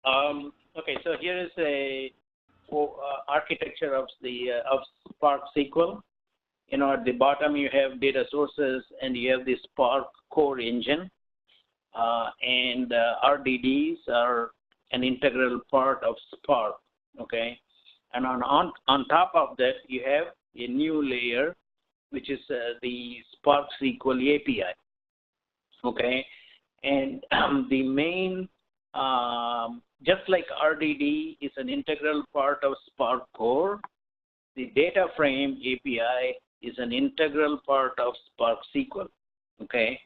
Okay, so here is a architecture of of Spark SQL. At the bottom you have data sources and you have the Spark core engine, and RDDs are an integral part of Spark. Okay, and on top of that you have a new layer, which is the Spark SQL API. Okay, and the main just like RDD is an integral part of Spark core, the DataFrame API is an integral part of Spark SQL. Okay,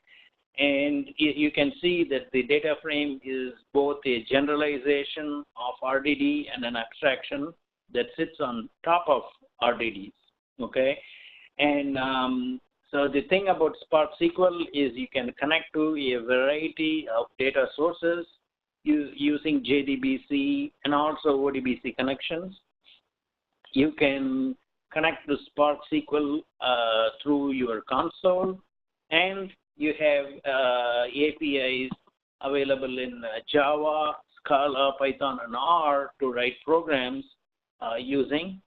and you can see that the DataFrame is both a generalization of RDD and an abstraction that sits on top of RDDs. Okay, and so the thing about Spark SQL is you can connect to a variety of data sources using JDBC and also ODBC connections. You can connect to Spark SQL through your console, and you have APIs available in Java, Scala, Python, and R to write programs using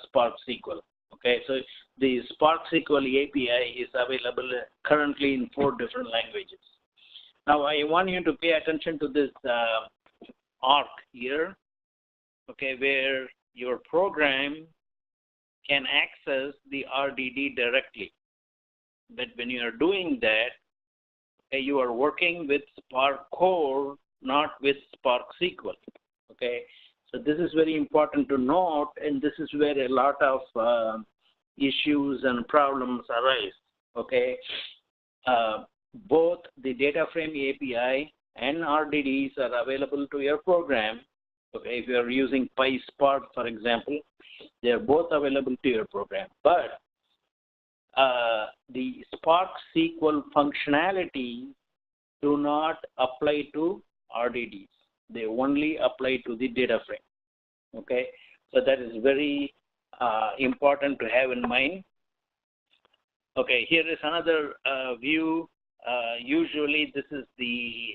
Spark SQL. Okay, so the Spark SQL API is available currently in 4 different languages. Now, I want you to pay attention to this arc here, okay, where your program can access the RDD directly. But when you are doing that, okay, you are working with Spark core, not with Spark SQL. Okay, so this is very important to note, and this is where a lot of issues and problems arise. Okay, both the DataFrame API and RDDs are available to your program. Okay, if you are using PySpark, for example, they are both available to your program. But the Spark SQL functionality do not apply to RDDs. They only apply to the DataFrame. Okay, so that is very important to have in mind. Okay, here is another view. Usually this is the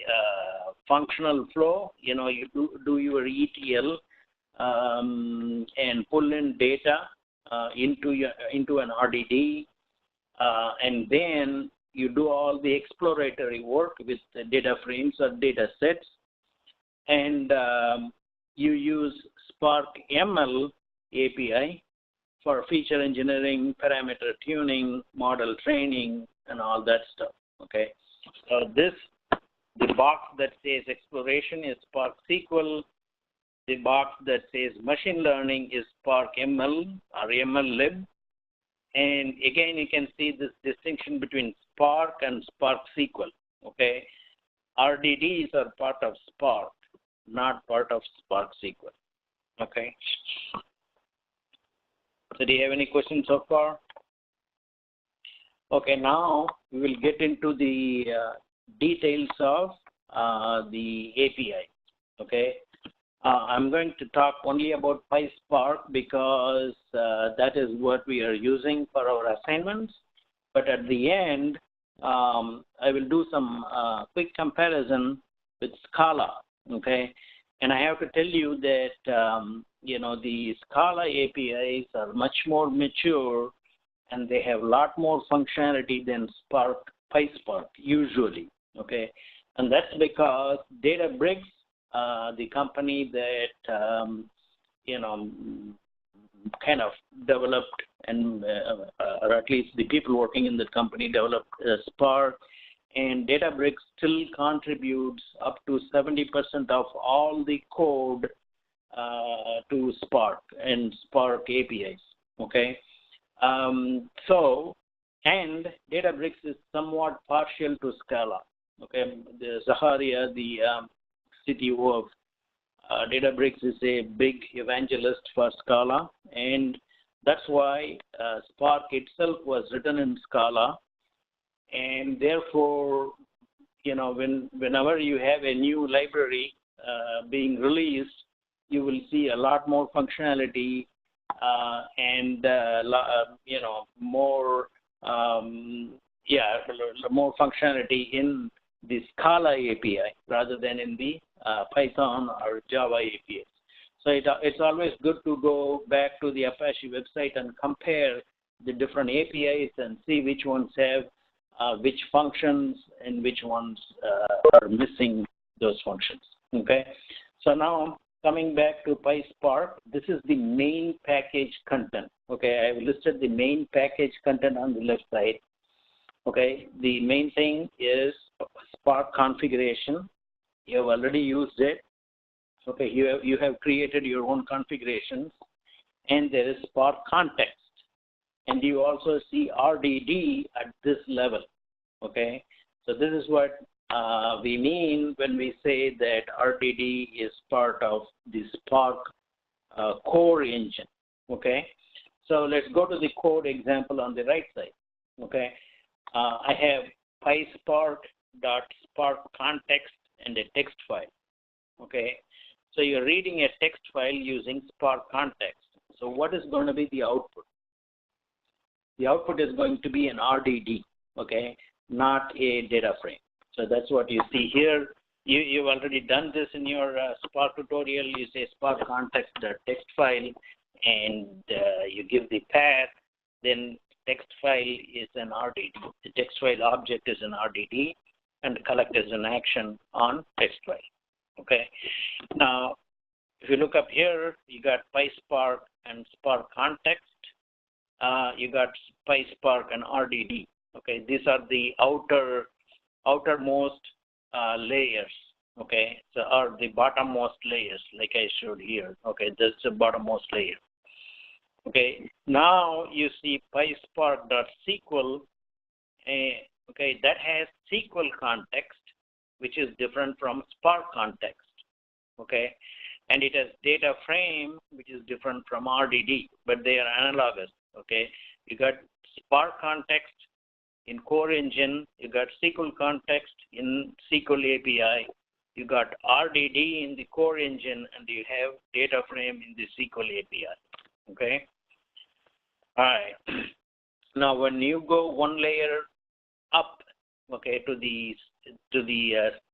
functional flow. You do your ETL and pull in data into an RDD, and then you do all the exploratory work with the data frames or data sets, and you use Spark ML API for feature engineering, parameter tuning, model training, and all that stuff. Okay, so the box that says exploration is Spark SQL. The box that says machine learning is Spark ML or MLib. And again, you can see this distinction between Spark and Spark SQL. Okay, RDDs are part of Spark, not part of Spark SQL. Okay. So do you have any questions so far? Okay, now we will get into the details of the API. Okay, I'm going to talk only about PySpark because that is what we are using for our assignments. But at the end, I will do some quick comparison with Scala. Okay, and I have to tell you that the Scala APIs are much more mature, and they have a lot more functionality than PySpark usually. Okay, and that's because Databricks, the company that kind of developed and or at least the people working in that company developed Spark, and Databricks still contributes up to 70% of all the code to Spark and Spark APIs. Okay. And Databricks is somewhat partial to Scala. Okay, Zaharia, the CTO of Databricks, is a big evangelist for Scala, and that's why Spark itself was written in Scala, and therefore, whenever you have a new library being released, you will see a lot more functionality and more more functionality in the Scala API rather than in the Python or Java APIs. So it's always good to go back to the Apache website and compare the different APIs and see which ones have which functions and which ones are missing those functions. Okay. So now coming back to PySpark, this is the main package content. Okay, I've listed the main package content on the left side. Okay, the main thing is Spark configuration. You have already used it. Okay, you have created your own configurations, and there is Spark context, and you also see RDD at this level. Okay, so this is what we mean when we say that RDD is part of the Spark core engine. Okay, so let's go to the code example on the right side. Okay, I have PySpark.Spark context and a text file. Okay, so you're reading a text file using Spark context. So what is going to be the output? The output is going to be an RDD, okay, not a data frame. So that's what you see here. You've already done this in your Spark tutorial. You say Spark context text file, and you give the path. Then text file is an RDD. The text file object is an RDD, and collect is an action on text file. Okay. Now, if you look up here, you got PySpark and Spark context. You got PySpark and RDD. Okay, these are the outermost layers. Okay, so are the bottommost layers, like I showed here. Okay, this is the bottommost layer. Okay, now you see PySpark.SQL. Okay, that has SQL context, which is different from Spark context. Okay, and it has data frame, which is different from RDD, but they are analogous. Okay, you got Spark context in core engine, you got SQL context in SQL API, you got RDD in the core engine, and you have data frame in the SQL API. Okay. All right. Now, when you go one layer up, okay, to the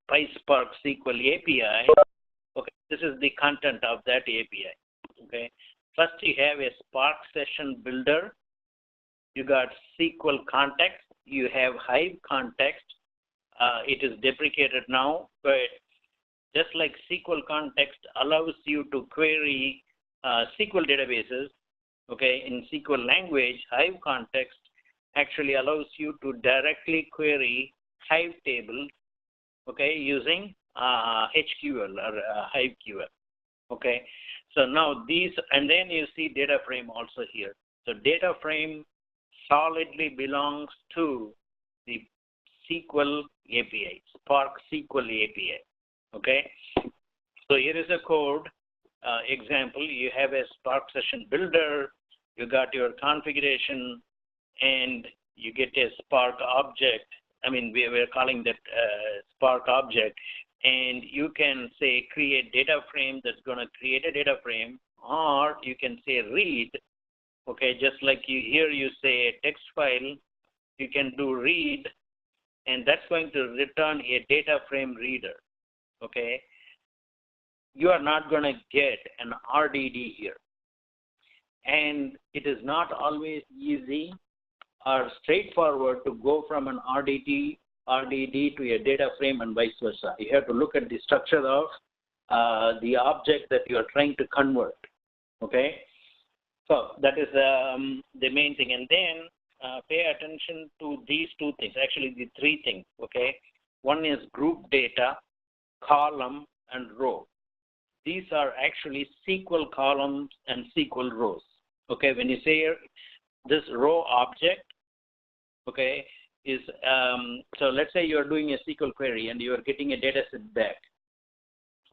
PySpark SQL API, okay, this is the content of that API. Okay. First, you have a Spark session builder. You got SQL context. You have Hive context. It is deprecated now, but just like SQL context allows you to query SQL databases, okay, in SQL language, Hive context actually allows you to directly query Hive tables, okay, using HQL or HiveQL, okay. So now these, and then you see data frame also here. So data frame solidly belongs to the SQL API, Spark SQL API, okay. So here is a code example. You have a Spark session builder, you got your configuration, and you get a Spark object. I mean, we're calling that Spark object, and you can say create data frame that's going to create a data frame, or you can say read. Okay, just like here you say a text file, you can do read, and that's going to return a data frame reader. Okay, you are not going to get an RDD here, and it is not always easy or straightforward to go from an RDD to a data frame and vice versa. You have to look at the structure of the object that you are trying to convert. Okay, so that is the main thing, and then pay attention to these two things. Actually, the three things. Okay, one is group data, column, and row. These are actually SQL columns and SQL rows. Okay, when you say this row object, okay, is so let's say you are doing a SQL query and you are getting a data set back.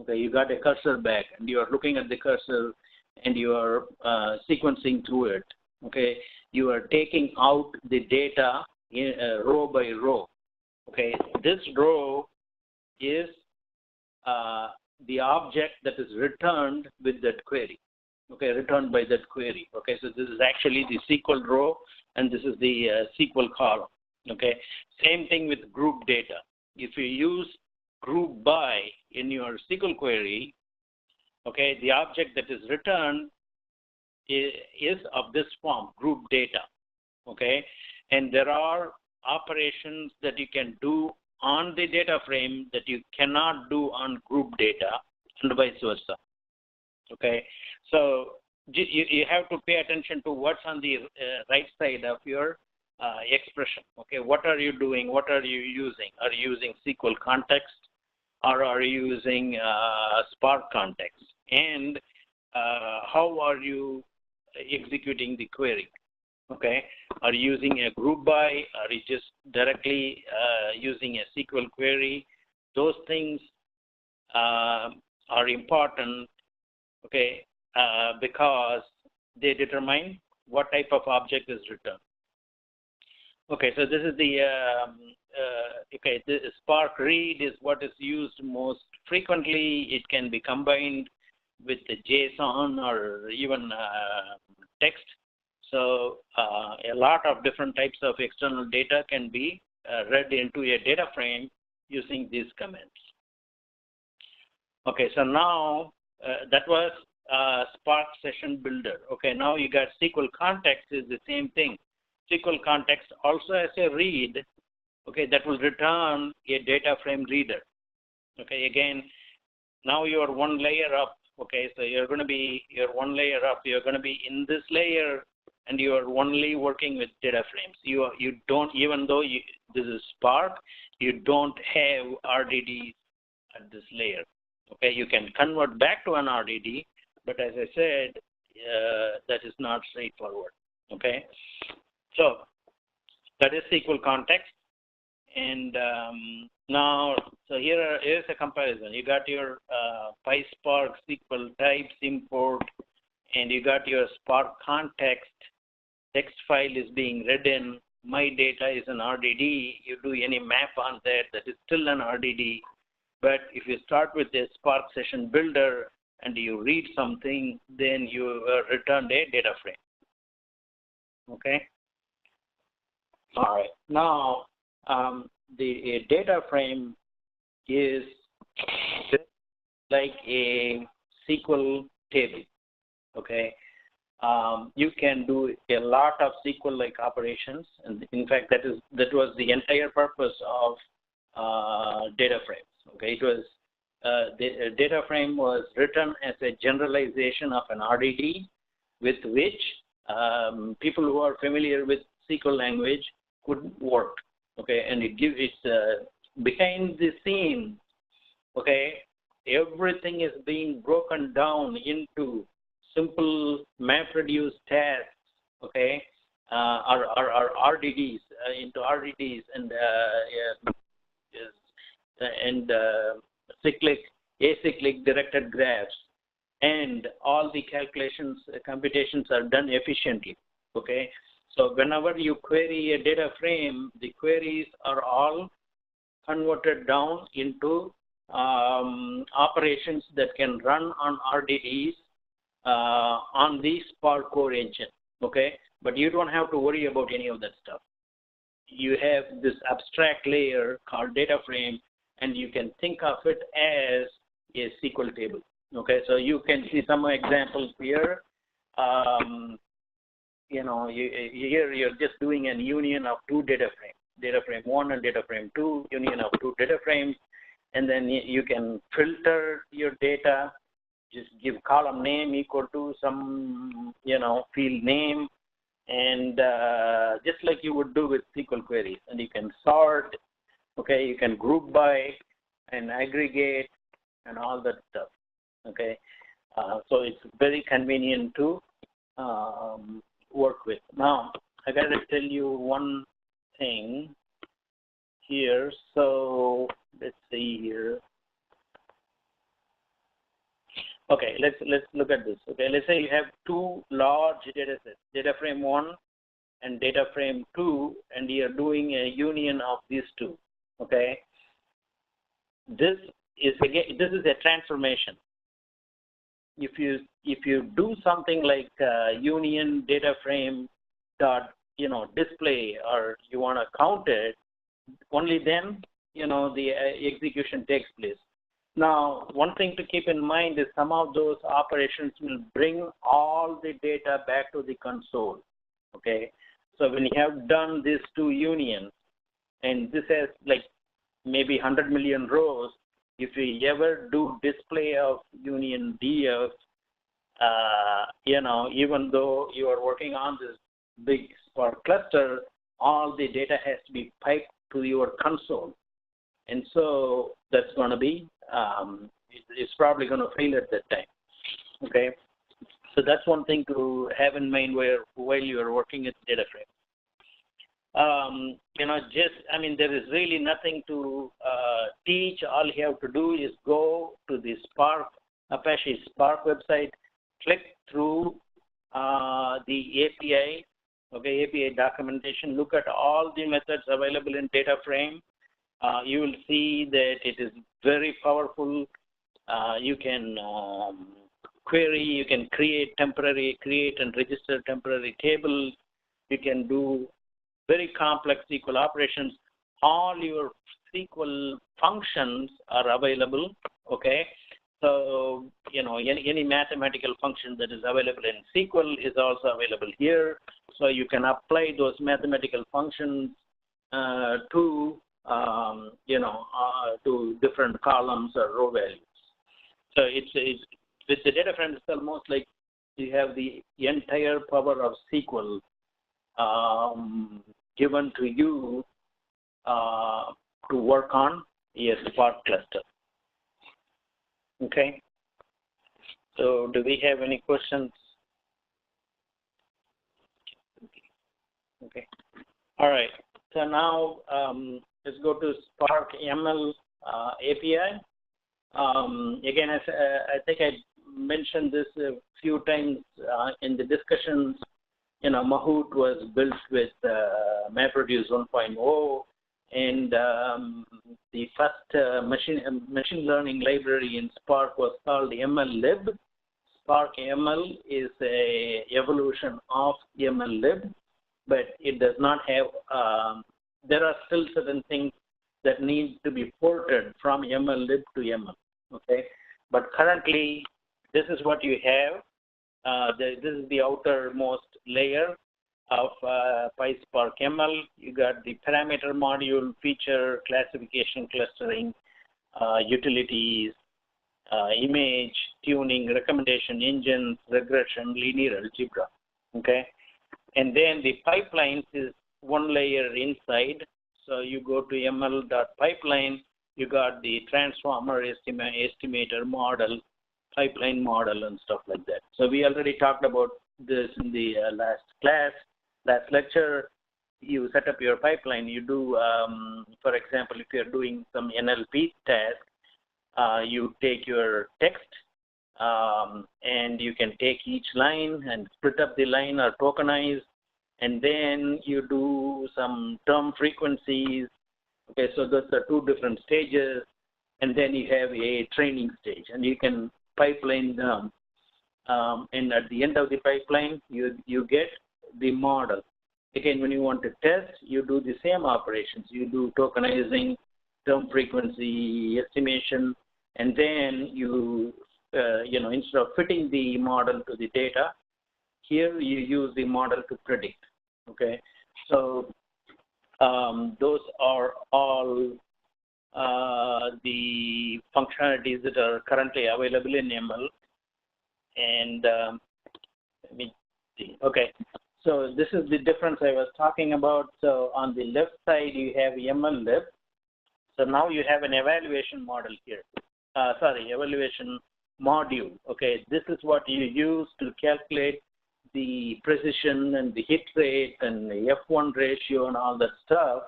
Okay, you got a cursor back and you are looking at the cursor and you are sequencing through it. Okay, you are taking out the data in, row by row. Okay, this row is the object that is returned with that query. Okay, returned by that query. Okay, so this is actually the SQL row and this is the SQL column. Okay, same thing with group data. If you use group by in your SQL query, okay, the object that is returned is of this form, group data, okay? And there are operations that you can do on the data frame that you cannot do on group data, and vice versa, okay? So you have to pay attention to what's on the right side of your expression, okay? What are you doing? What are you using? Are you using SQL context, or are you using Spark context? And how are you executing the query? Okay, are you using a group by? Are you just directly using a SQL query? Those things are important, okay, because they determine what type of object is returned. Okay, so this is the the Spark read is what is used most frequently. It can be combined with the JSON or even text. So a lot of different types of external data can be read into a data frame using these commands. Okay, so now that was Spark Session Builder. Okay, now you got SQL context is the same thing. SQL context also has a read, okay, that will return a DataFrame Reader. Okay, again, now you're one layer up. Okay, so you're going to be one layer up. You're going to be in this layer, and you are only working with data frames. You don't, even though this is Spark, you don't have RDDs at this layer. Okay, you can convert back to an RDD, but as I said, that is not straightforward. Okay, so that is SQL context. And now, so here's a comparison. You got your PySpark SQL types import, and you got your Spark context. Text file is being read in. My data is an RDD. You do any map on that is still an RDD. But if you start with a Spark Session Builder and you read something, then you return a data frame. Okay. All right. Now, the data frame is like a SQL table. Okay. You can do a lot of SQL-like operations, and in fact, that was the entire purpose of data frames. Okay, it was the data frame was written as a generalization of an RDD, with which people who are familiar with SQL language could work. Okay, and it gives behind the scenes. Okay, everything is being broken down into simple MapReduce tasks, okay, or RDDs, into RDDs and acyclic directed graphs, and all the calculations, computations are done efficiently, okay. So whenever you query a data frame, the queries are all converted down into operations that can run on RDDs on the Spark core engine, okay? But you don't have to worry about any of that stuff. You have this abstract layer called data frame, and you can think of it as a SQL table, okay? So you can see some examples here. Here you're just doing a union of two data frames, data frame 1 and data frame 2, union of two data frames, and then you can filter your data. Just give column name equal to some, field name, and just like you would do with SQL queries. And you can sort, okay, you can group by and aggregate and all that stuff, okay. So it's very convenient to work with. Now, I got to tell you one thing here. So let's see here. Okay, let's look at this. Okay, let's say you have two large data sets, data frame 1 and data frame 2, and you're doing a union of these two. Okay, this is a transformation. If you do something like union data frame dot display, or you want to count it, only then the execution takes place. Now, one thing to keep in mind is some of those operations will bring all the data back to the console, okay? So when you have done these two unions, and this has like maybe 100 million rows, if you ever do display of union DF, even though you are working on this big Spark cluster, all the data has to be piped to your console. And so that's going to be, it's probably going to fail at that time, okay? So that's one thing to have in mind while you are working with DataFrame. There is really nothing to teach. All you have to do is go to the Apache Spark website, click through the API, okay, API documentation, look at all the methods available in DataFrame. You will see that it is very powerful. You can query, you can create and register temporary tables. You can do very complex SQL operations. All your SQL functions are available, okay? So, any mathematical function that is available in SQL is also available here. So you can apply those mathematical functions to different columns or row values. So it's with the DataFrame, it's almost like you have the entire power of SQL given to you to work on a Spark cluster. Okay. So do we have any questions? Okay. All right. So now let's go to Spark ML API. Again, I think I mentioned this a few times in the discussions. Mahout was built with MapReduce 1.0, and the first machine learning library in Spark was called MLib. Spark ML is a evolution of MLib, but it does not have, there are still certain things that need to be ported from MLib to ML, okay? But currently, this is what you have. This is the outermost layer of PySpark ML. You got the parameter module, feature, classification, clustering, utilities, image, tuning, recommendation engines, regression, linear algebra, okay? And then the pipelines is one layer inside. So you go to ml.pipeline, you got the transformer estimator model, pipeline model, and stuff like that. So we already talked about this in the last lecture. You set up your pipeline. You do, for example, if you're doing some NLP task, you take your text and you can take each line and split up the line or tokenize, and then you do some term frequencies. Okay, so those are two different stages, and then you have a training stage, and you can pipeline them. And at the end of the pipeline, you get the model. Again, when you want to test, you do the same operations. You do tokenizing, term frequency estimation, and then you, instead of fitting the model to the data, here you use the model to predict, okay? So those are all the functionalities that are currently available in ML. And let me see, okay. So this is the difference I was talking about. So on the left side, you have MLib. So now you have an evaluation model here. Evaluation module. Okay, this is what you use to calculate the precision and the hit rate and the F1 ratio and all that stuff.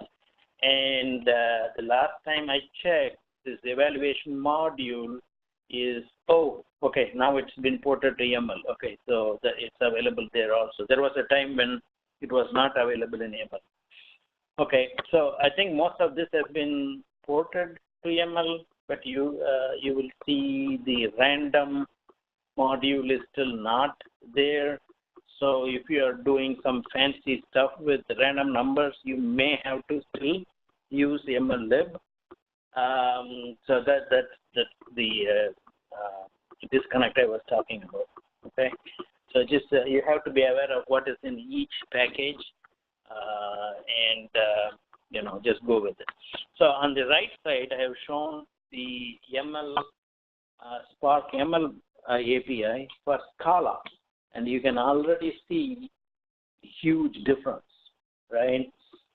And the last time I checked, this evaluation module is, now it's been ported to ML. Okay, so it's available there also. There was a time when it was not available in ML. Okay, so I think most of this has been ported to ML, but you will see the random module is still not there. So if you are doing some fancy stuff with random numbers, you may have to still use MLib. So that's the disconnect I was talking about. Okay, so just you have to be aware of what is in each package, and just go with it. So on the right side, I have shown the Spark ML API for Scala, and you can already see huge difference, right?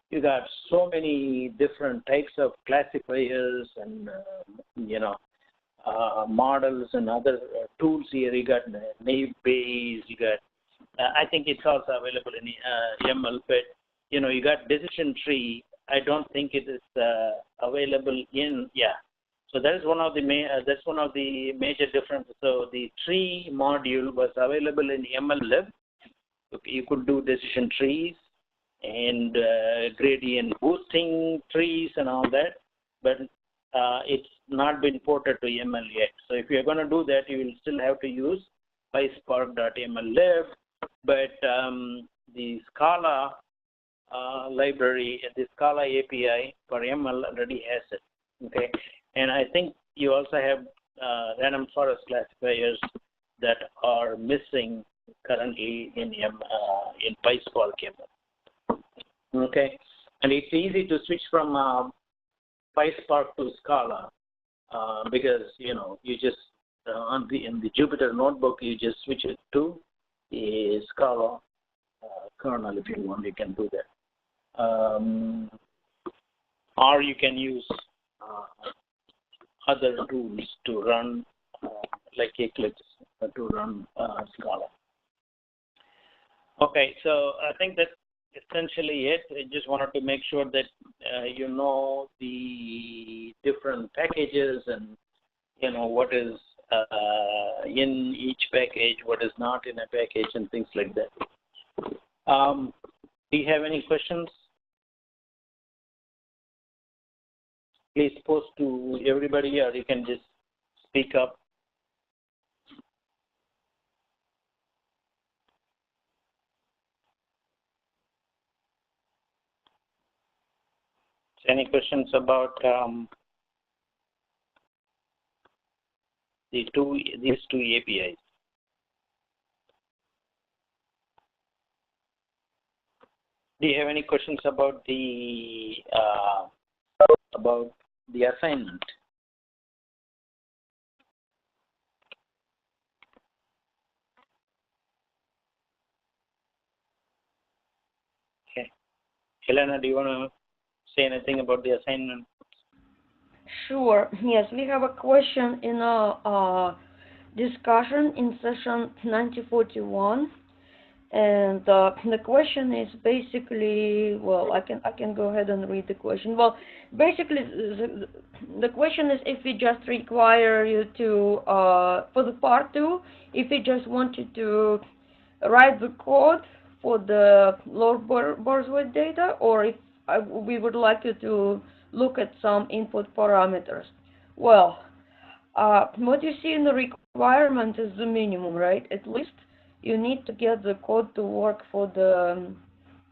You got so many different types of classifiers and models and other tools here. You got naive Bayes, you got I think it's also available in ML, but you got decision tree. I don't think it is available in So that is one of the major differences. So the tree module was available in MLib. You could do decision trees and gradient boosting trees and all that, but it's not been ported to ML yet. So if you're going to do that, you will still have to use PySpark.mllib, but the Scala library, the Scala API for ML already has it. Okay, and I think you also have random forest classifiers that are missing currently in PySpark ML. Okay, and it's easy to switch from PySpark to Scala because you just in the Jupyter notebook you just switch it to the Scala kernel. If you want, you can do that, or you can use other tools to run like Eclipse to run Scala. Okay, so I think that's essentially it. I just wanted to make sure that you know the different packages and what is in each package, what is not in a package, and things like that. Do you have any questions? Please post to everybody, or you can just speak up. Any questions about these two APIs? Do you have any questions about the assignment? Okay, Helena, do you want to say anything about the assignment? Sure. Yes, we have a question in our discussion in session 9041, and the question is basically, well, I can go ahead and read the question. Well, basically, the question is if we just require you to for the part 2, if we just want you to write the code for the load birth weight data, or if we would like you to look at some input parameters. Well, what you see in the requirement is the minimum, right? At least you need to get the code to work for the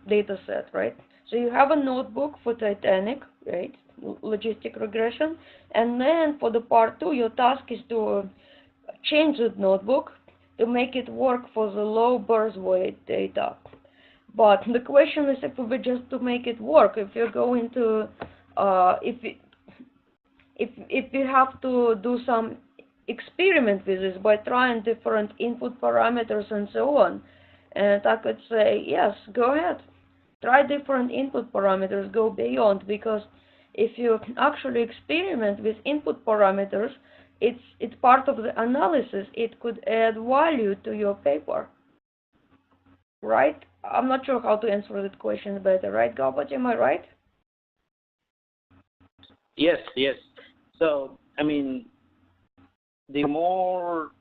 data set, right? So you have a notebook for Titanic, right? Logistic regression. And then for the part 2, your task is to change the notebook to make it work for the low birth weight data. But the question is if we just to make it work, if you're going to, if you have to do some experiment with this by trying different input parameters and so on, and I could say, yes, go ahead. Try different input parameters, go beyond, because if you actually experiment with input parameters, it's part of the analysis. It could add value to your paper. Right? I'm not sure how to answer that question better, right, Galbat? Am I right? Yes. So, I mean, the more,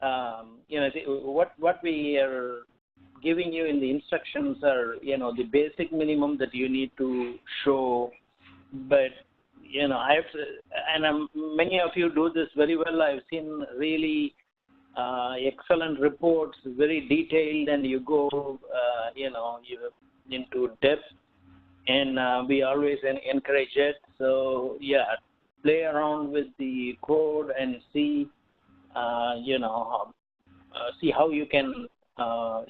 what we are giving you in the instructions are, the basic minimum that you need to show. But, many of you do this very well. I've seen really excellent reports, very detailed, and you go, into depth, and we always encourage it. So, yeah, play around with the code and see, see how you can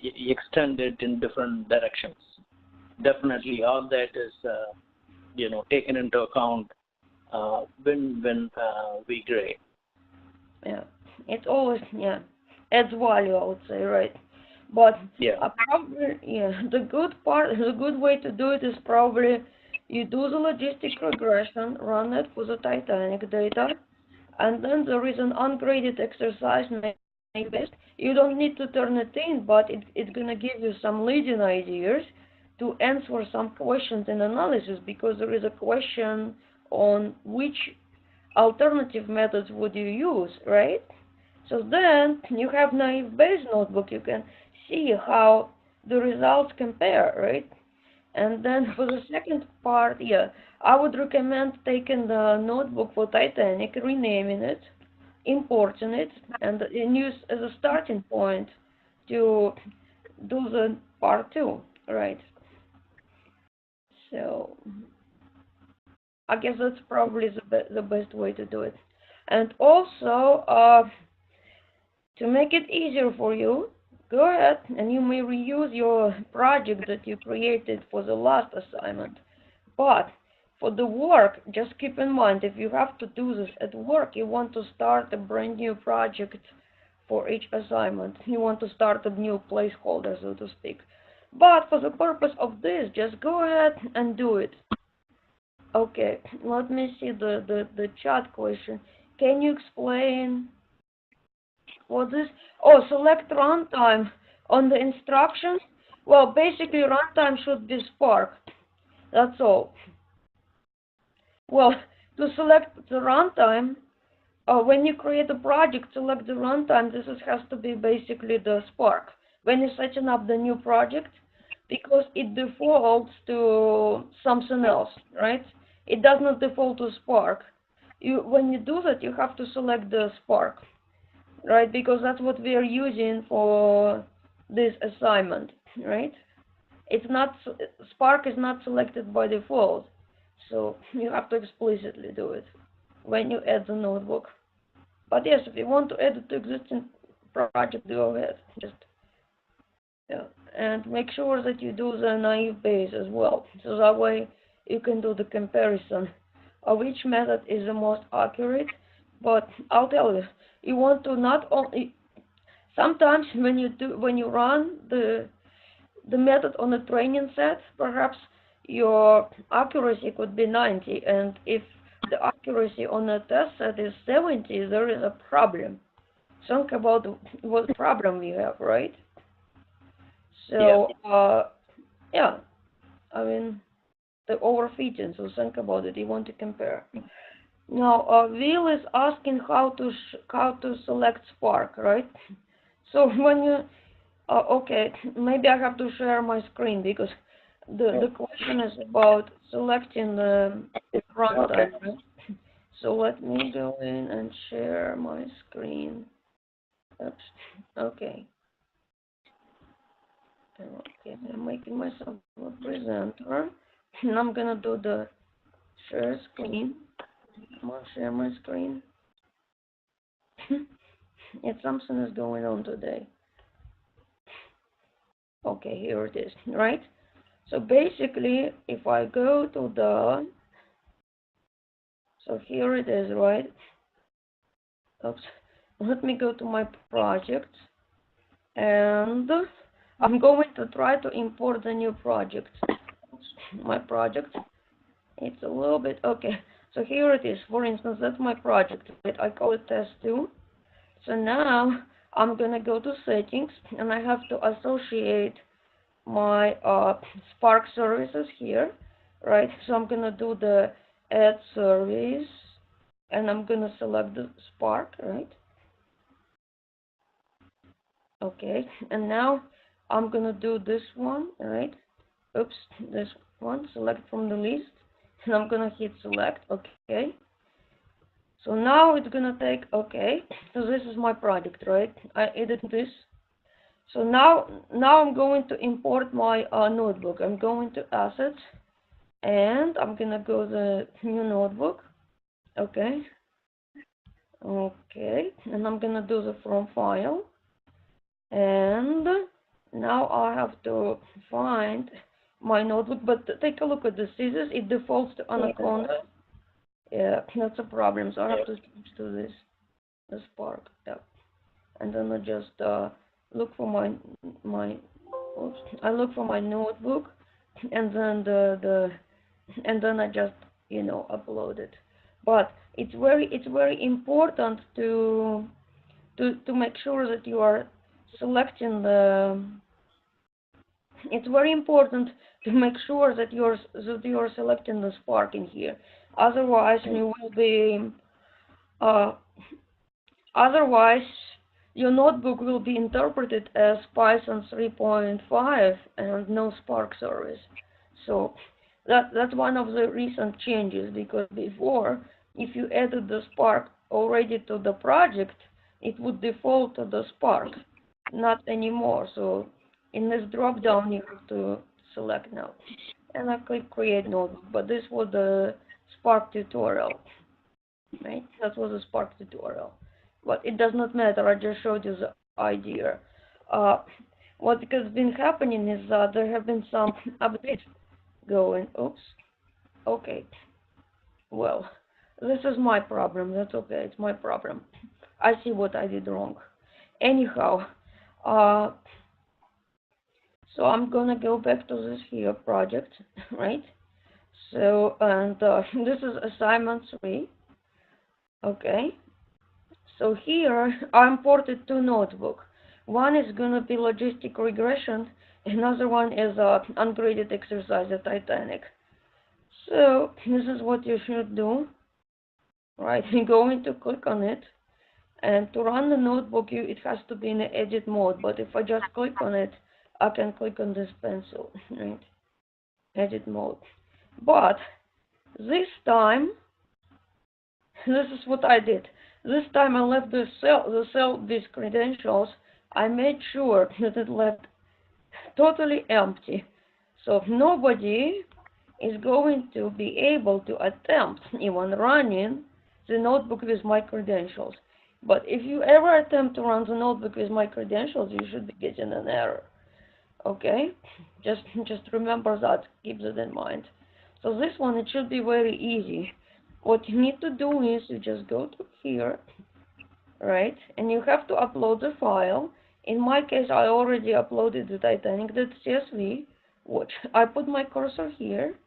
extend it in different directions. Definitely, all that is, taken into account when we grade. Yeah, it always adds value, I would say, right? But probably the good way to do it is probably you do the logistic regression, run it for the Titanic data, and then there is an ungraded exercise based. You don't need to turn it in, but it's gonna give you some leading ideas to answer some questions in analysis, because there is a question on which alternative methods would you use, right? So then you have naive Bayes notebook. You can see how the results compare, right? And then for the second part, I would recommend taking the notebook for Titanic, renaming it, importing it, and use as a starting point to do the part 2, right? So I guess that's probably the best way to do it. And also, to make it easier for you, go ahead and you may reuse your project that you created for the last assignment. But for the work, just keep in mind, if you have to do this at work, you want to start a brand new project for each assignment. You want to start a new placeholder, so to speak. But for the purpose of this, just go ahead and do it. Okay, let me see the chat question. Can you explain what this? Oh, select runtime on the instructions. Well, basically runtime should be Spark. That's all. Well, to select the runtime, when you create a project, select the runtime. This has to be basically the Spark. When you're setting up the new project, because it defaults to something else, right? It does not default to Spark. When you do that, you have to select the Spark, right? Because that's what we are using for this assignment, right? It's not, Spark is not selected by default, so you have to explicitly do it when you add the notebook. But yes, if you want to add it to existing project, go ahead. Just and make sure that you do the naive Bayes as well, so that way you can do the comparison of which method is the most accurate. But I'll tell you, you want to not only sometimes when you run the method on a training set, perhaps your accuracy could be 90, and if the accuracy on a test set is 70, there is a problem. Think about what problem you have, right? So I mean, the overfitting, so think about it. You want to compare. Now, Will is asking how to select Spark, right? So when you okay, maybe I have to share my screen, because the question is about selecting the runtime. Right? So let me go in and share my screen. Oops. Okay. Okay, I'm making myself a presenter, and I'm gonna do the share screen. I'm gonna share my screen. It's something is going on today. Okay, here it is, right? So basically, if I go to so here it is, right? Oops. Let me go to my project, and I'm going to try to import the new project. My project. It's a little bit okay. So here it is. For instance, that's my project. Right? I call it test 2. So now I'm gonna go to settings, and I have to associate my Spark services here, right? So I'm gonna do the add service, and I'm gonna select the Spark, right? Okay, and now I'm gonna do this one, right? Oops, this one, select from the list, and I'm gonna hit select, okay. So now it's gonna take, okay, so this is my project, right? I edit this. So now I'm going to import my notebook. I'm going to assets, and I'm gonna go the new notebook, Okay. Okay. And I'm gonna do the from file. And now I have to find my notebook, but take a look at this. See this? It defaults to Anaconda. Yeah, that's a problem. So I have to change to this Spark. Yeah. And then I just look for my oops, I look for my notebook, and then and then I just upload it. But it's very important to make sure that you are selecting the. It's very important to make sure that you're selecting the Spark in here. Otherwise, you will be uh, Otherwise, your notebook will be interpreted as Python 3.5 and no Spark service. So that's one of the recent changes, because before, if you added the Spark already to the project, it would default to the Spark, not anymore. So in this drop down, you have to select now. And I click Create Notebook, but this was the Spark tutorial, right? That was a Spark tutorial. But it does not matter, I just showed you the idea. Uh, what has been happening is that there have been some updates going. Oops. Okay. Well, this is my problem. That's okay. It's my problem. I see what I did wrong. Anyhow, uh, so I'm gonna go back to this here project, right? So, and this is assignment 3. Okay. So here I imported 2 notebooks. One is going to be logistic regression, another one is ungraded exercise at Titanic. So this is what you should do, right? You're going to click on it, and to run the notebook, it has to be in edit mode. But if I just click on it, I can click on this pencil, right? Edit mode. But this time, this is what I did. This time I left the cell with credentials. I made sure that it left totally empty. So nobody is going to be able to attempt even running the notebook with my credentials. But if you ever attempt to run the notebook with my credentials, you should be getting an error. Okay? Just remember that. Keep that in mind. So this one, it should be very easy. What you need to do is you just go to here, right? And you have to upload the file. In my case, I already uploaded the Titanic.csv. Watch. I put my cursor here.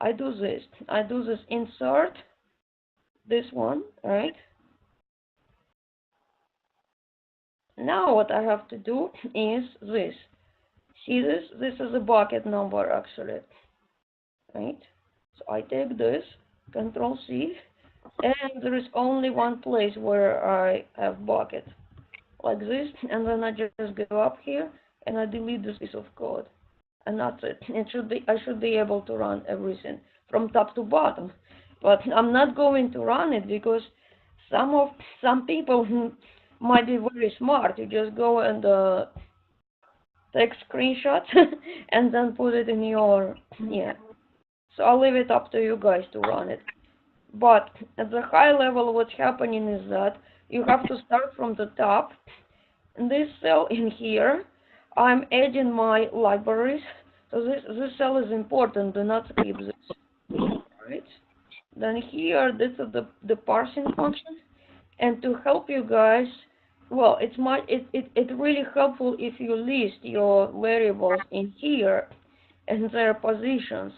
I do this. Insert this one, right? Now what I have to do is this. See this? This is a bucket number actually, right? So I take this, Control C, and there is only one place where I have bucket, like this, and then I just go up here and I delete this piece of code, and that's it. I should be able to run everything from top to bottom, but I'm not going to run it because some people who might be very smart, you just go and take screenshots and then put it in your So I'll leave it up to you guys to run it. But at the high level, what's happening is that you have to start from the top. In this cell in here, I'm adding my libraries. So this cell is important. Do not skip this. Right? Then here, this is the parsing function. And to help you guys, well, it's really helpful if you list your variables in here and their positions.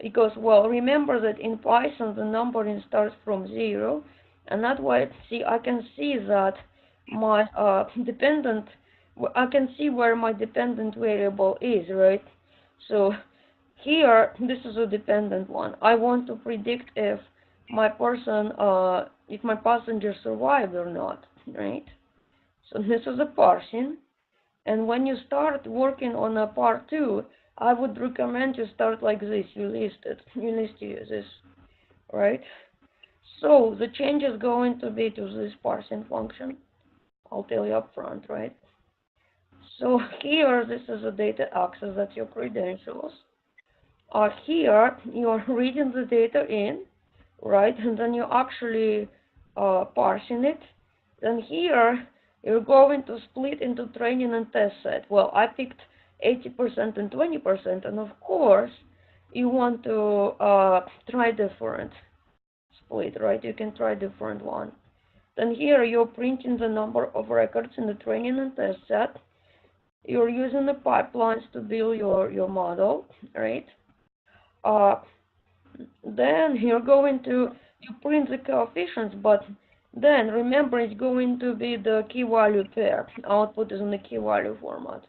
Because, well, remember that in Python the numbering starts from 0, and that way, see, I can see that my I can see where my dependent variable is, right? So here, this is a dependent one. I want to predict if my passenger survived or not, right? So this is a parsing. And when you start working on a part 2, I would recommend you start like this. You list this, right? So the change is going to be to this parsing function. I'll tell you up front, right? So here, this is a data access, that's your credentials. Here, you are reading the data in, right? And then you're actually parsing it. Then here, you're going to split into training and test set. Well, I picked 80% and 20%, and of course, you want to try different split, right? You can try different one. Then here, you're printing the number of records in the training and test set. You're using the pipelines to build your model, right? Then you're going to you print the coefficients, but then remember it's going to be the key value pair. Output is in the key value format.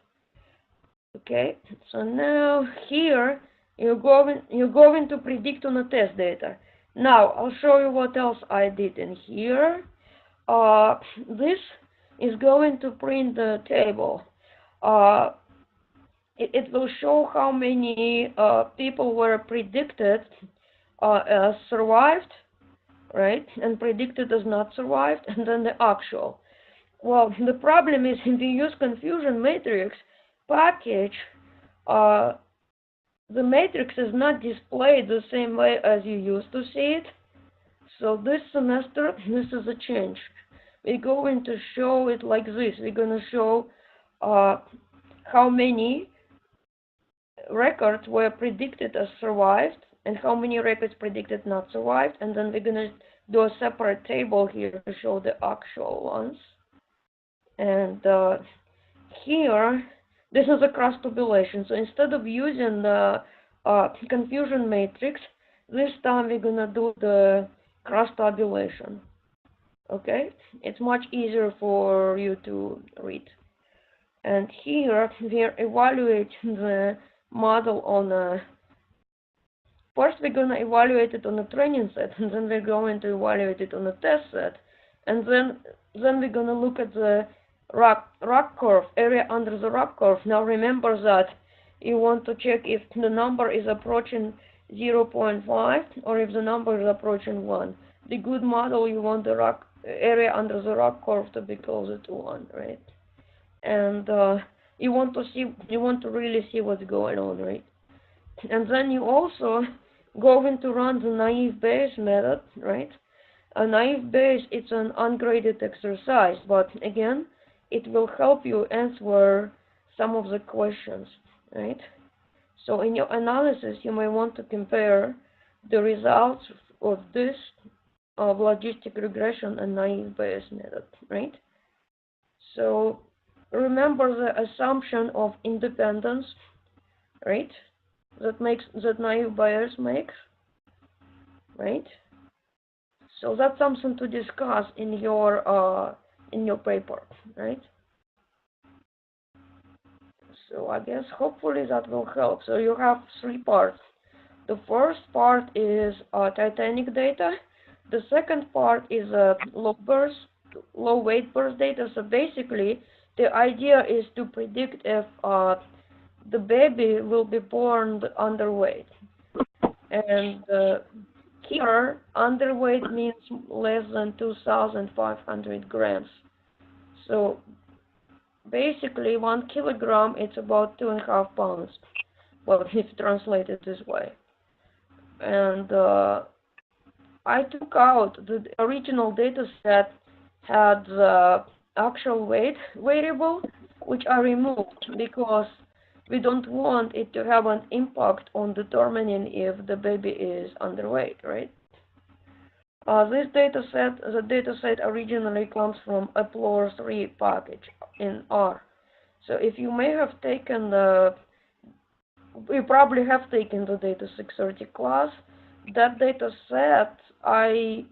Okay, so now here you're going to predict on the test data. Now I'll show you what else I did in here. This is going to print the table. It will show how many people were predicted survived, right, and predicted as not survived, and then the actual. Well, the problem is if you use confusion matrix package, the matrix is not displayed the same way as you used to see it. So this semester, this is a change. We're going to show it like this. We're going to show how many records were predicted as survived and how many records predicted not survived, and then we're going to do a separate table here to show the actual ones. And here, this is a cross tabulation. So instead of using the confusion matrix, this time we're going to do the cross tabulation. Okay, it's much easier for you to read. And here we're evaluating the model on a first we're going to evaluate it on a training set, and then we're going to evaluate it on a test set, and then we're going to look at the RAC curve, area under the RAC curve. Now remember that you want to check if the number is approaching 0.5 or if the number is approaching 1. The good model, you want the area under the RAC curve to be closer to 1, right? And you want to really see what's going on, right? And then you also going to run the naive Bayes method, right? A naive Bayes, it's an ungraded exercise, but again, it will help you answer some of the questions, right? So in your analysis, you may want to compare the results of this logistic regression and naive Bayes method, right? So remember the assumption of independence, right? That naive Bayes makes, right? So that's something to discuss in your paper, right? So I guess hopefully that will help. So you have 3 parts. The first part is Titanic data. The second part is low weight burst data. So basically, the idea is to predict if the baby will be born underweight. And here, underweight means less than 2,500 grams. So basically, 1 kilogram, it's about 2.5 pounds. Well, if translated this way. And I took out the original data set had the actual weight variable, which I removed because we don't want it to have an impact on determining if the baby is underweight, right? The data set originally comes from Eplorer 3 package in R. So if you may have taken you probably have taken the data 630 class. That data set I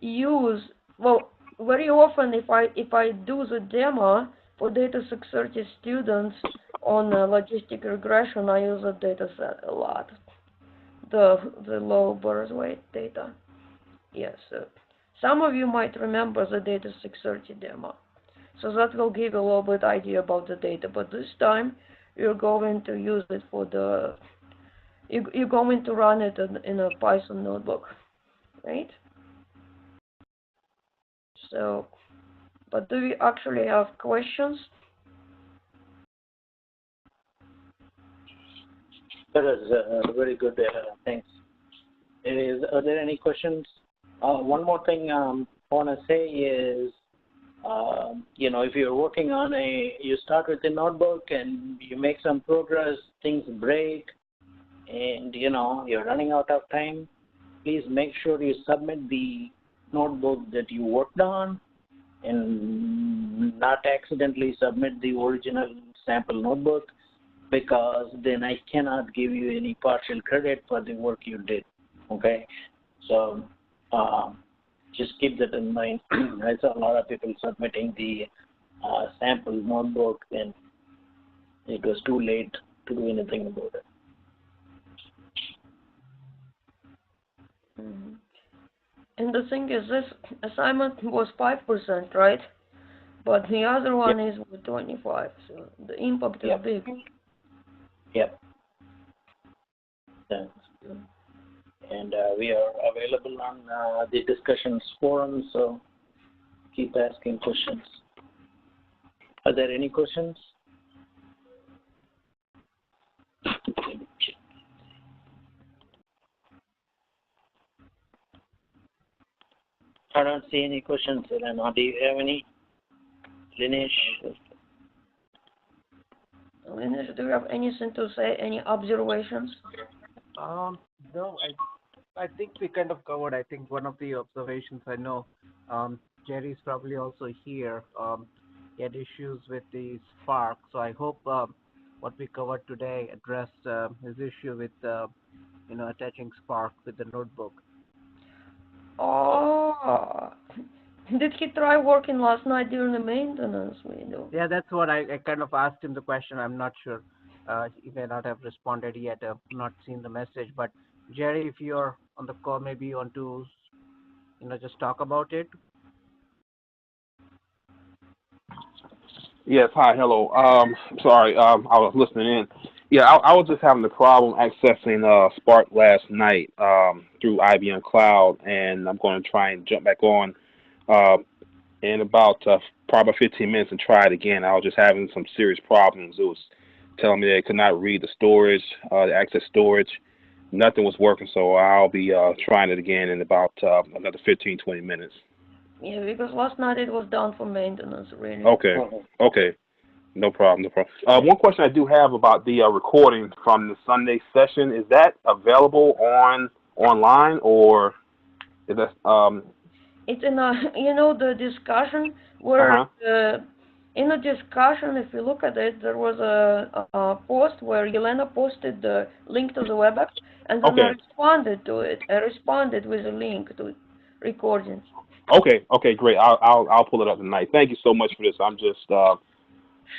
use, well, very often if I do the demo for data 630 students on logistic regression, I use that data set a lot. The low birth weight data. Yes, some of you might remember the data 630 demo. So that will give you a little bit idea about the data. But this time you're going to use it for you're going to run it in a Python notebook, right? So, but do we actually have questions? That is very good. Thanks. Are there any questions? One more thing I want to say is, if you're working on you start with a notebook and you make some progress, things break, and you're running out of time, please make sure you submit the notebook that you worked on and not accidentally submit the original sample notebook, because then I cannot give you any partial credit for the work you did. Okay, so just keep that in mind. I saw a lot of people submitting the sample notebook, and it was too late to do anything about it. And the thing is, this assignment was 5%, right? But the other one is 25, so the impact is big. Yep. Thanks. And we are available on the discussions forum, so keep asking questions. Are there any questions? I don't see any questions, Elena. Do you have any? Linesh? Linesh, do you have anything to say? Any observations? No, I think we kind of covered. I think one of the observations I know, Jerry's probably also here. He had issues with the Spark, so I hope what we covered today addressed his issue with attaching Spark with the notebook. Oh, did he try working last night during the maintenance window? Yeah, that's what I kind of asked him the question. I'm not sure. He may not have responded yet. I've not seen the message. But Jerry, if you're on the call, maybe you want to, just talk about it. Yes. Hi. Hello. Sorry. I was listening in. Yeah, I was just having the problem accessing Spark last night through IBM Cloud, and I'm going to try and jump back on in about probably 15 minutes and try it again. I was just having some serious problems. It was telling me that I could not read the storage, the access storage. Nothing was working, so I'll be trying it again in about another 15, 20 minutes. Yeah, because last night it was down for maintenance, really. Okay. No problem. One question I do have about the recording from the Sunday session, is that available online, or is that It's in the discussion where in the discussion, if you look at it, there was a post where Yelena posted the link to the WebEx, and then I responded to it. I responded with a link to recordings. Okay, great. I'll pull it up tonight. Thank you so much for this. I'm just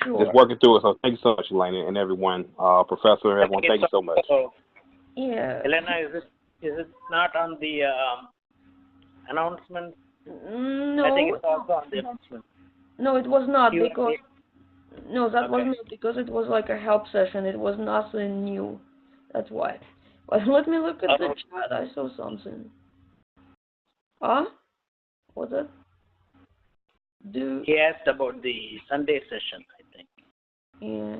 working through it. So thank you so much, Elena, and everyone, Professor, everyone. Thank you so much. Yeah. Elena, is it not on the announcement? No. I think it's also on the announcement. No, it was not because that was not because it was like a help session. It was nothing new. That's why. But let me look at the chat. I saw something. What's that? He asked about the Sunday session, I think. Yeah.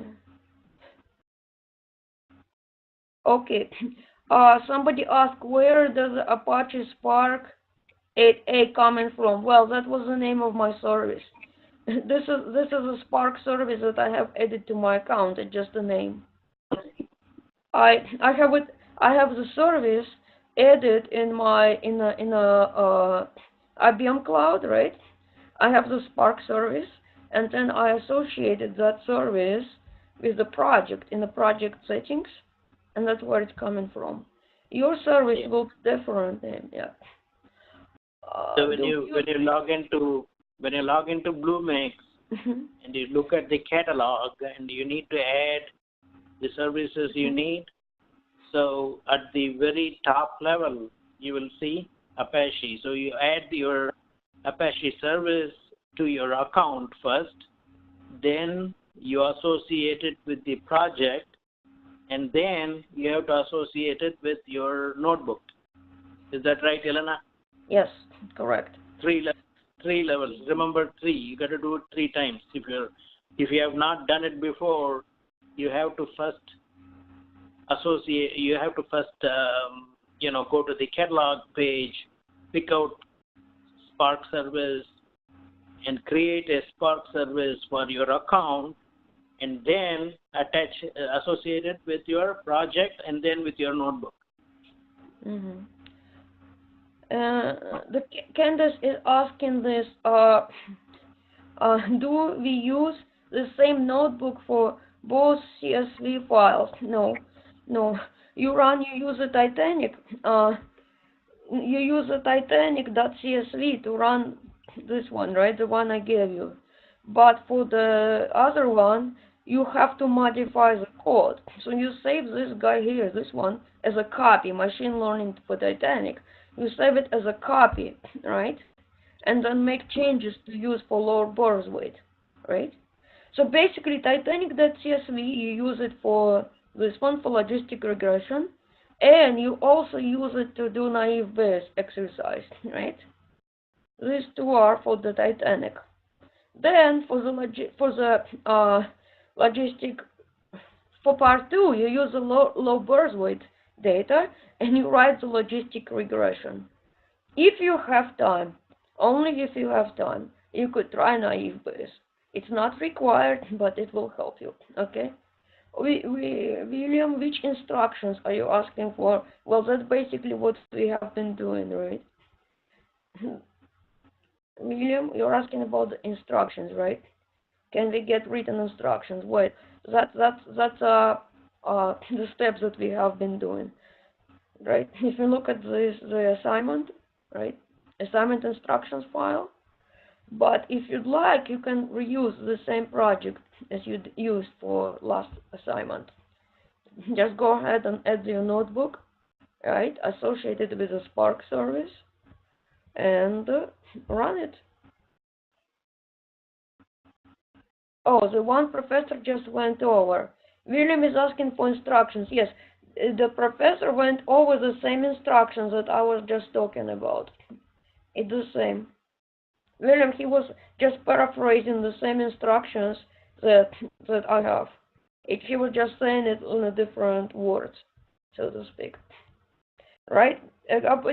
Okay. Somebody asked, where does Apache Spark 8A coming from? Well, that was the name of my service. This is a Spark service that I have added to my account. It's just a name. I have the service added in IBM Cloud, right? I have the Spark service, and then I associated that service with the project in the project settings, and that's where it's coming from. Your service looks different, yeah. So when you log into Bluemix and you look at the catalog and you need to add the services you need, so at the very top level you will see Apache. So you add your Apache service to your account first, then you associate it with the project, and then you have to associate it with your notebook. Is that right, Elena? Yes, correct. Three levels. Remember 3. You got to do it 3 times. If you have not done it before, you have to first associate. You have to first go to the catalog page, pick out Spark service, and create a Spark service for your account, and then associate it with your project and then with your notebook. Mm-hmm. Candace is asking this, do we use the same notebook for both CSV files? No. You use a Titanic. You use a Titanic.csv to run this one, right? The one I gave you. But for the other one, you have to modify the code. So you save this guy here, this one, as a copy, machine learning for Titanic. You save it as a copy, right? And then make changes to use for lower birth weight, right? So basically, Titanic.csv, you use it for this one for logistic regression, and you also use it to do naive Bayes exercise, right? These two are for the Titanic. Then for the logistic, for part 2, you use the low birth weight data and you write the logistic regression. If you have time, only if you have time, you could try naive Bayes. It's not required, but it will help you, okay? William, which instructions are you asking for? Well, that's basically what we have been doing, right? William, you're asking about the instructions, right? Can we get written instructions? Wait, that's the steps that we have been doing, right? If you look at the assignment, right? Assignment instructions file. But if you'd like, you can reuse the same project as you used for last assignment. Just go ahead and add your notebook, right? Associated with a Spark service, and run it. Oh, the one professor just went over. William is asking for instructions. Yes, the professor went over the same instructions that I was just talking about. It's the same. William, he was just paraphrasing the same instructions that I have. He was just saying it in a different words, so to speak. Right? Yeah, that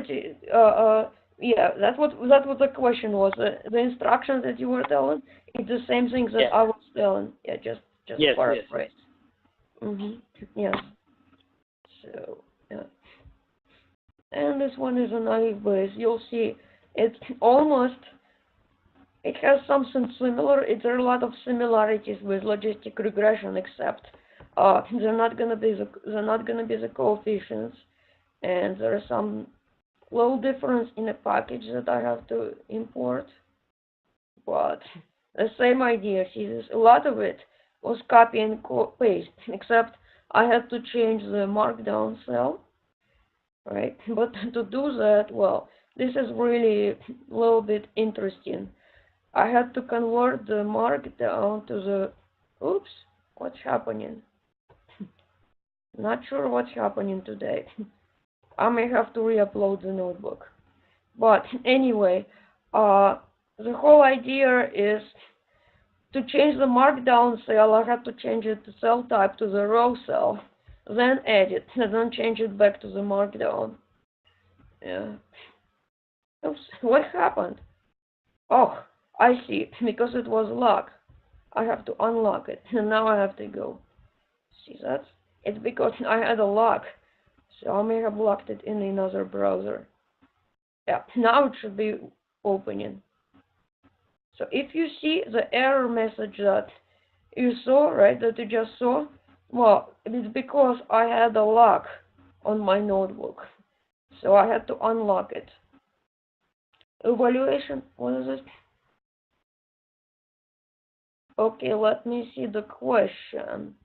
what the question was. The instructions that you were telling, it's the same thing that I was telling. Yeah, just yes, paraphrase. Yes. Yes. So yeah. And this one is a naive Bayes. You'll see it's almost. It has something similar. There are a lot of similarities with logistic regression, except they're not gonna be the coefficients, and there is some little difference in a package that I have to import. But the same idea. See, a lot of it was copy and paste, except I had to change the markdown cell, right? But to do that, well, this is really a little bit interesting. I had to convert the markdown to the, oops, what's happening? Not sure what's happening today. I may have to re-upload the notebook. But anyway, the whole idea is to change the markdown cell. I had to change it to cell type to the row cell, then edit, and then change it back to the markdown. Yeah. Oops, what happened? Oh, I see, because it was locked. I have to unlock it, and now I have to go. See that? It's because I had a lock, so I may have locked it in another browser. Yeah, now it should be opening. So if you see the error message that you saw, right, that you just saw, well, it's because I had a lock on my notebook, so I had to unlock it. Evaluation, what is it? Okay, let me see the question.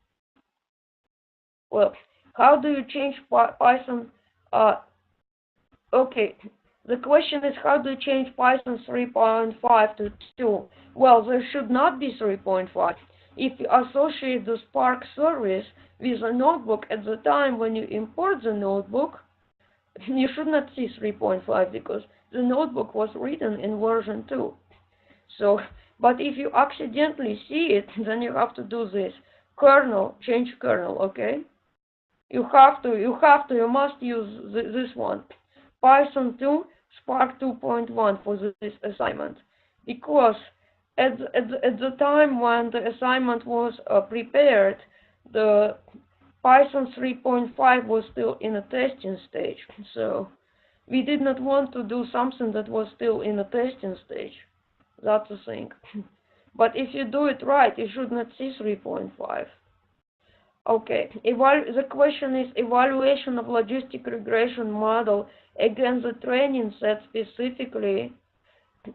Well, how do you change Python? Okay, the question is how do you change Python 3.5 to 2? Well, there should not be 3.5. If you associate the Spark service with a notebook at the time when you import the notebook, you should not see 3.5 because the notebook was written in version 2. So, but if you accidentally see it, then you have to do this. Kernel, change kernel, okay? You must use this one, Python 2, Spark 2.1 for this assignment, because at the time when the assignment was prepared, the Python 3.5 was still in a testing stage, so we did not want to do something that was still in a testing stage. That's the thing. But if you do it right, you should not see 3.5. Okay, the question is evaluation of logistic regression model against the training set specifically.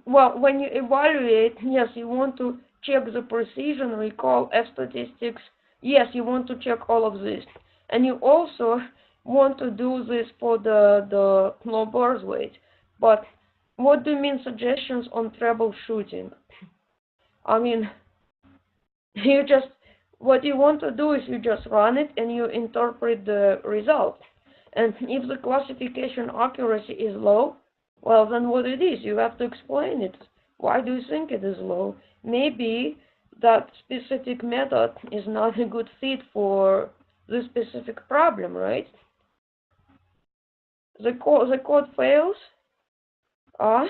Well, when you evaluate, yes, you want to check the precision, recall, f-statistics. Yes, you want to check all of this. And you also want to do this for the low birth weight. But what do you mean suggestions on troubleshooting? I mean, what you want to do is you just run it and you interpret the result. And if the classification accuracy is low, well, then what it is, you have to explain it. Why do you think it is low? Maybe that specific method is not a good fit for this specific problem, right? The code fails? Oh,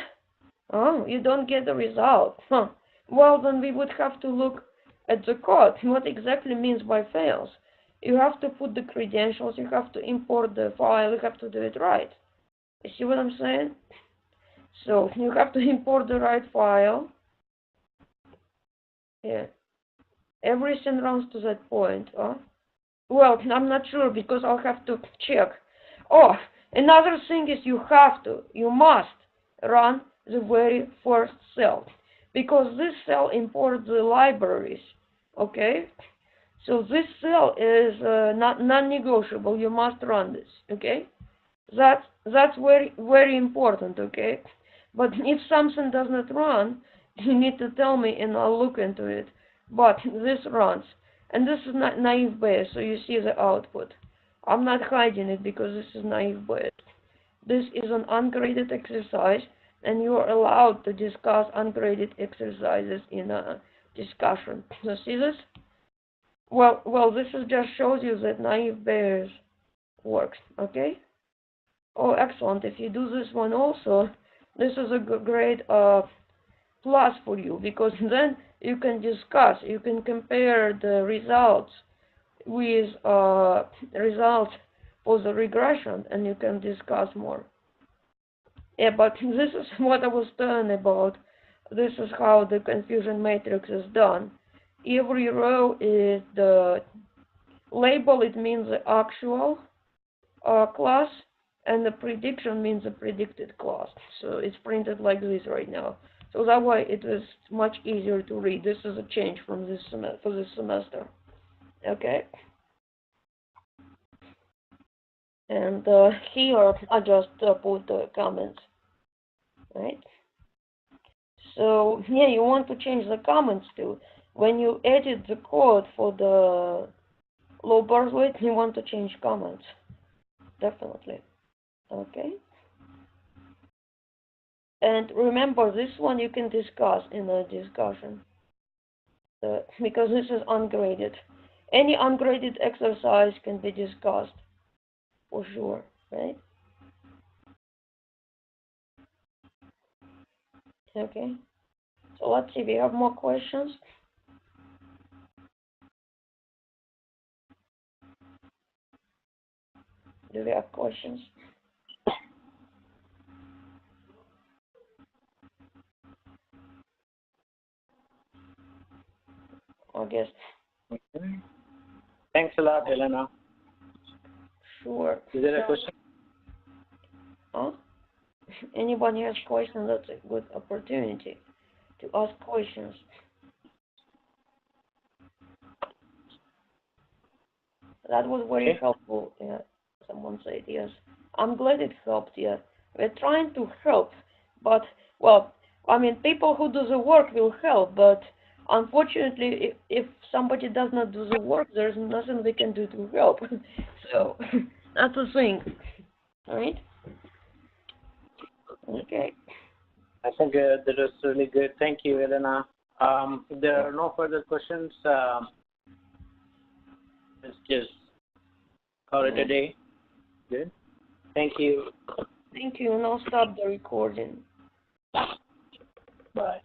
you don't get the result. Huh. Well, then we would have to look at the code. What exactly means by fails? You have to put the credentials, you have to import the file, you have to do it right. You see what I'm saying? So you have to import the right file. Yeah. Everything runs to that point. Well, I'm not sure because I'll have to check. Oh, another thing is you must run the very first cell, because this cell imports the libraries, okay? So this cell is non-negotiable. You must run this, okay? That's very, very important, okay? But if something does not run, you need to tell me and I'll look into it. But this runs. And this is not naive Bayes, so you see the output. I'm not hiding it because this is naive Bayes. This is an ungraded exercise, and you are allowed to discuss ungraded exercises in a discussion. So see this? Well, this just shows you that naive Bayes works, okay? Oh, excellent. If you do this one also, this is a great plus for you, because then you can discuss, you can compare the results with results for the regression, and you can discuss more. Yeah, but this is what I was telling about. This is how the confusion matrix is done. Every row is the label, it means the actual class, and the prediction means the predicted class. So it's printed like this right now. So that way it is much easier to read. This is a change from this for this semester. Okay. And here I just put the comments, right? So yeah, you want to change the comments too. When you edit the code for the low birth weight, you want to change comments. Definitely. Okay. And remember, this one you can discuss in a discussion, because this is ungraded. Any ungraded exercise can be discussed, for sure, right? Okay. So let's see, we have more questions. Do we have questions? I guess. Okay. Thanks a lot, Elena. Sure. Is there a question? Huh? Anybody has questions, that's a good opportunity to ask questions. That was very helpful. Yeah. Someone said yes. I'm glad it helped. Yeah. We're trying to help, but well, I mean, people who do the work will help, but unfortunately, if somebody does not do the work, there's nothing we can do to help. So that's the thing, all right? Okay. I think that is really good. Thank you, Elena. If there are no further questions, let's just call it a day. Good. Thank you. Thank you, and I'll stop the recording. Bye.